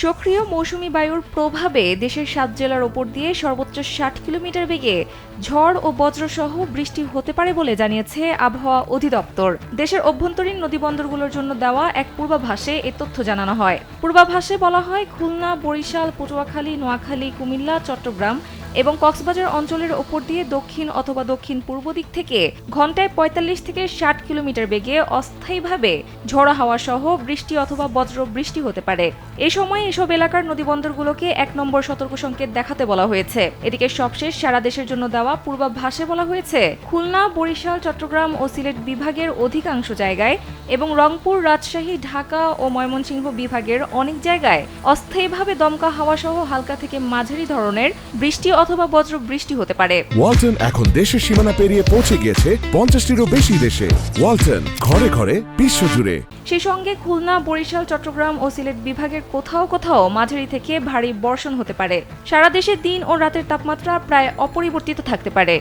সক্রিয় মৌসুমী বায়ুর প্রভাবে দেশের ৭ জেলার ওপর দিয়ে সর্বোচ্চ ৬০ কিলোমিটার বেগে ঝড় ও বজ্রসহ বৃষ্টি হতে পারে বলে জানিয়েছে আবহাওয়া অধিদপ্তর। দেশের অভ্যন্তরীণ নদীবন্দরগুলোর জন্য দেওয়া এক পূর্বাভাসে এ তথ্য জানানো হয়। পূর্বাভাসে বলা হয়, খুলনা, বরিশাল, পটুয়াখালী, নোয়াখালী, কুমিল্লা, চট্টগ্রাম এবং কক্সবাজার অঞ্চলের ওপর দিয়ে দক্ষিণ অথবা দক্ষিণ পূর্ব দিক থেকে ঘন্টায় ৪৫ থেকে ৬০ কিলোমিটার বেগে অস্থায়ীভাবে ঝড়ো হাওয়া সহ বৃষ্টি অথবা বজ্র বৃষ্টি হতে পারে। এই সময় এসব এলাকার নদীবন্দরগুলোকে ১ নম্বর সতর্ক সংকেত দেখাতে বলা হয়েছে। এদিকে সবশেষ সারা দেশের জন্য দেওয়া পূর্বাভাসে বলা হয়েছে, খুলনা, বরিশাল, চট্টগ্রাম ও সিলেট বিভাগের অধিকাংশ জায়গায় এবং রংপুর, রাজশাহী, ঢাকা ও ময়মনসিংহ বিভাগের অনেক জায়গায় অস্থায়ীভাবে দমকা হাওয়া সহ হালকা থেকে মাঝারি ধরনের বৃষ্টি অথবা বজ্র বৃষ্টি হতে পারে। ওয়ালটন এখন দেশের সীমানা পেরিয়ে পৌঁছে গিয়েছে ৫০টিরও বেশি দেশে। ওয়ালটন, ঘরে ঘরে বিশ্বজুড়ে। সেই সঙ্গে খুলনা, বরিশাল, চট্টগ্রাম ও সিলেট বিভাগের কোথাও কোথাও মাঝারি থেকে ভারী বর্ষণ হতে পারে। সারা দেশে দিন ও রাতের তাপমাত্রা প্রায় অপরিবর্তিত থাকতে পারে।